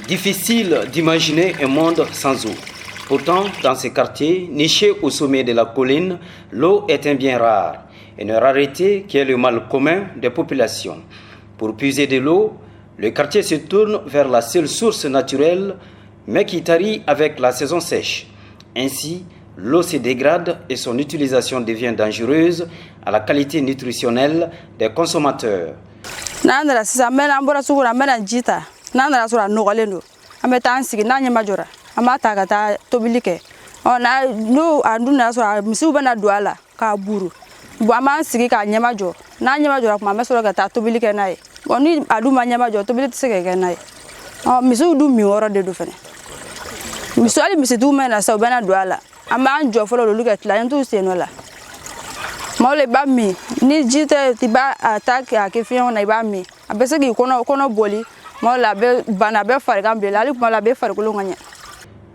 Difficile d'imaginer un monde sans eau. Pourtant, dans ces quartiers, nichés au sommet de la colline, l'eau est un bien rare, une rareté qui est le mal commun des populations. Pour puiser de l'eau, le quartier se tourne vers la seule source naturelle, mais qui tarit avec la saison sèche. Ainsi, l'eau se dégrade et son utilisation devient dangereuse à la qualité nutritionnelle des consommateurs.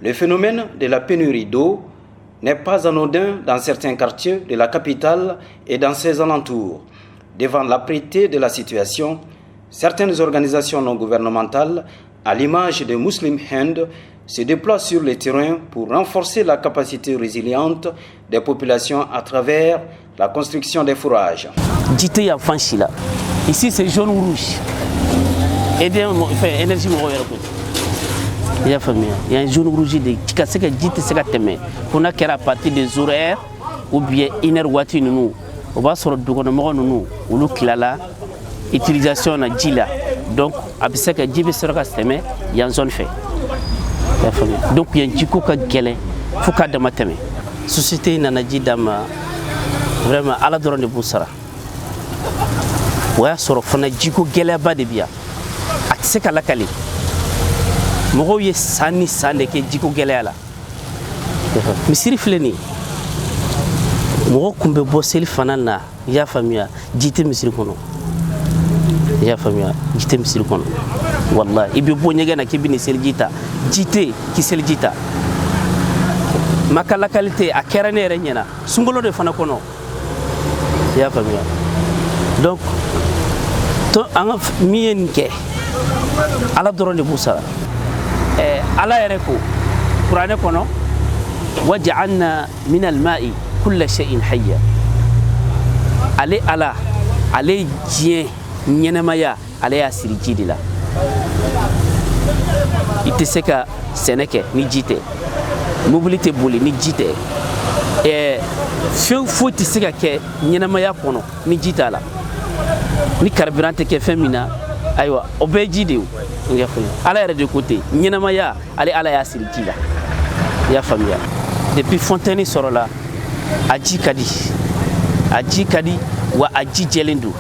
Le phénomène de la pénurie d'eau n'est pas anodin dans certains quartiers de la capitale et dans ses alentours. Devant l'âpreté de la situation, certaines organisations non gouvernementales, à l'image de Muslim Hand, se déploient sur le terrain pour renforcer la capacité résiliente des populations à travers la construction des fourrages. Ici c'est jaune ou rouge. Énergie il y a un jaune rouge qui a dit que c'est qu'on a à partir des horaires ou bien une heure nous on va sur le gouvernement nous ou le clala utilisation na djila donc abise que djibe sera stemé il y a une zone fait donc il y a un djiko ka gele fuka de mateme société nana djidama vraiment ala doron de busara ouais sur fana djiko gele ba de bia akse kala kali mogo ye sani sande ke djiko gele ala misiri fleni mogo kumbe boseli fana na ya famia jite misiri kono ya famia jite misiri kono wallahi ibe bo nyega na kibini sel jita jite ki sel jita makala qualité a kerane renyena sungolo de fana kono ya famia donc to anga mien ke ala dorone busara ala yereko qur'ane kono waj'alna min al-ma'i kull shay'in hayya ale jien nyenamaya ale ya sirijidila iteseka seneke ni jite mobilité boli ni jite feu foti seka ke nyenamaya kono ni jitala ni carburant ke femina aywa obejide ala yere de côté nyenamaya ale ala ya sirijila ya famia depuis Fontaine sorola aji kadi wa aji jelendo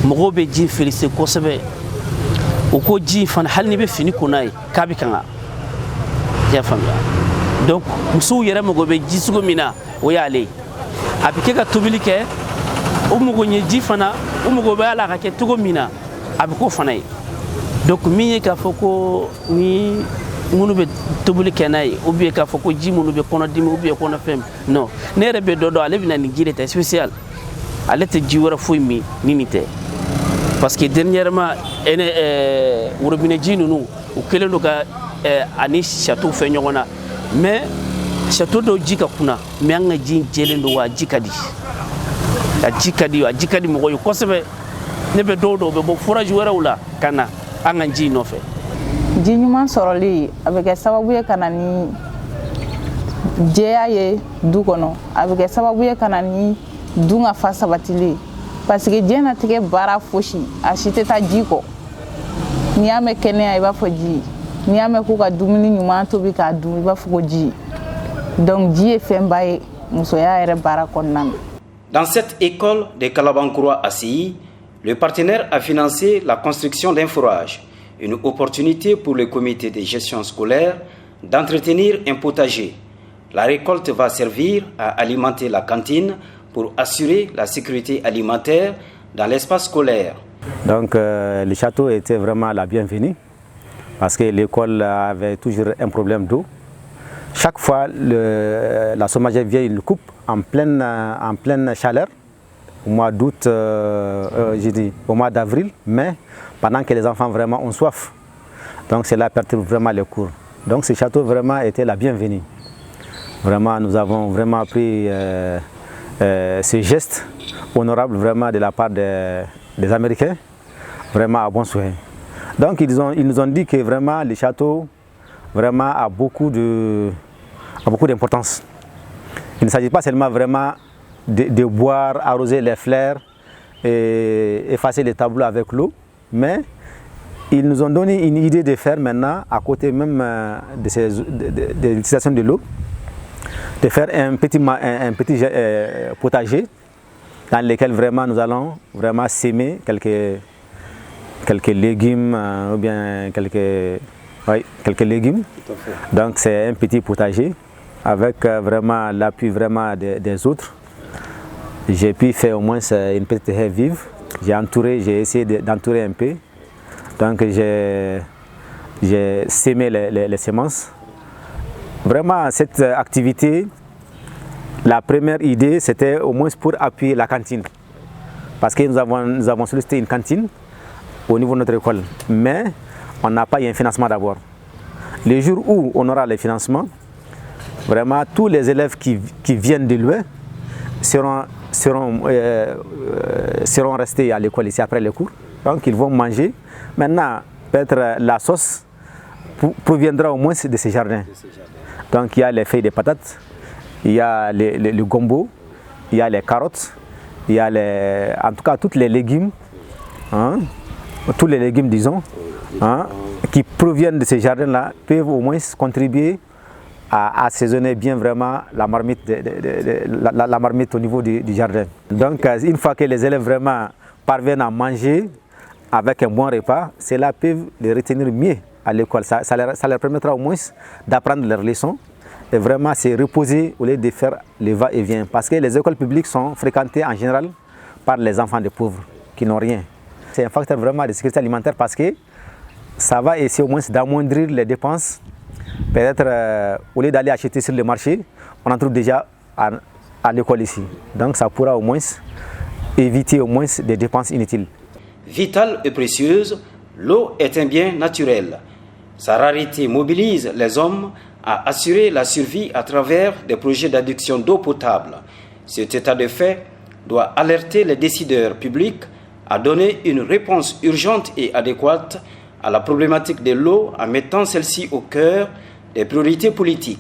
mogo be ji félicité kosebe uko ji fan halni be fini kunai kabi kanga ya famia donc musu yere mogo be ji sugo mina o yale abike ka tobilike o mogo nye ji fana o mogo be ala ka ke tugo mina abiko fanai donc miye ka foko ni munu be tobuli kenai ou bien ka foko ji munu be kono dimi ou bien kono fem non ne rebe dodo ale bina ni gire ta spécial ale te ji wara fo mi ninite parce que dernièrement urobine ji nunu o kelendo ka ani château fe nyogona mais château do ji ka kuna mais anga ji jelendo wa jikadi mo yo kosebe ne be dodo be bo forage wara wala kana anga ji no fe ji ñuman soroli avec sababu ye kanani jeya ye du kono avec sababu ye kanani dunga fa sabatili parce que jena tike bara foshi a chite ta jiko ni ame kene ay ba foji ni ame ko ka dumuni ñuman to bi ka du ba foko ji donc ji e fembaye muso ya ere bara konnan. Dans cette école de Kalabankura Assi, le partenaire a financé la construction d'un fourrage. Une opportunité pour le comité de gestion scolaire d'entretenir un potager. La récolte va servir à alimenter la cantine pour assurer la sécurité alimentaire dans l'espace scolaire. Donc le château était vraiment la bienvenue parce que l'école avait toujours un problème d'eau. Chaque fois, la sommagère vient, il coupe en pleine chaleur, au mois d'août, au mois d'avril, mai, pendant que les enfants vraiment ont soif. Donc cela perturbe vraiment les cours. Donc ce château vraiment était la bienvenue. Vraiment, nous avons vraiment pris ce geste honorable vraiment de la part des Américains, vraiment à bon soin. Donc ils nous ont dit que vraiment le château vraiment a beaucoup d'importance. Il ne s'agit pas seulement vraiment de boire, arroser les fleurs et effacer les tableaux avec l'eau, mais ils nous ont donné une idée de faire maintenant, à côté même de l'utilisation de l'eau, de faire un petit potager dans lequel vraiment nous allons vraiment s'aimer quelques légumes ou bien quelques légumes. Donc c'est un petit potager avec vraiment l'appui vraiment des autres. J'ai pu faire au moins une petite haie vive. J'ai essayé d'entourer un peu. Donc j'ai sémé les semences. Vraiment cette activité, la première idée c'était au moins pour appuyer la cantine. Parce que nous avons sollicité une cantine au niveau de notre école. Mais on n'a pas eu un financement d'abord. Le jour où on aura le financement, vraiment tous les élèves qui viennent de loin seront restés à l'école ici après les cours. Donc ils vont manger. Maintenant, peut-être la sauce proviendra au moins de ces jardins. Donc il y a les feuilles de patates, il y a le gombo, il y a les carottes, il y a en tout cas tous les légumes, disons, qui proviennent de ces jardins-là peuvent au moins contribuer à assaisonner bien vraiment la marmite, la marmite au niveau du jardin. Donc une fois que les élèves vraiment parviennent à manger avec un bon repas, cela peut les retenir mieux à l'école. Ça leur permettra au moins d'apprendre leurs leçons et vraiment se reposer au lieu de faire le va-et-vient. Parce que les écoles publiques sont fréquentées en général par les enfants des pauvres qui n'ont rien. C'est un facteur vraiment de sécurité alimentaire parce que ça va essayer au moins d'amoindrir les dépenses. Peut-être au lieu d'aller acheter sur le marché, on en trouve déjà à l'école ici. Donc ça pourra au moins éviter au moins des dépenses inutiles. Vitale et précieuse, l'eau est un bien naturel. Sa rareté mobilise les hommes à assurer la survie à travers des projets d'adduction d'eau potable. Cet état de fait doit alerter les décideurs publics à donner une réponse urgente et adéquate à la problématique de l'eau en mettant celle-ci au cœur des priorités politiques.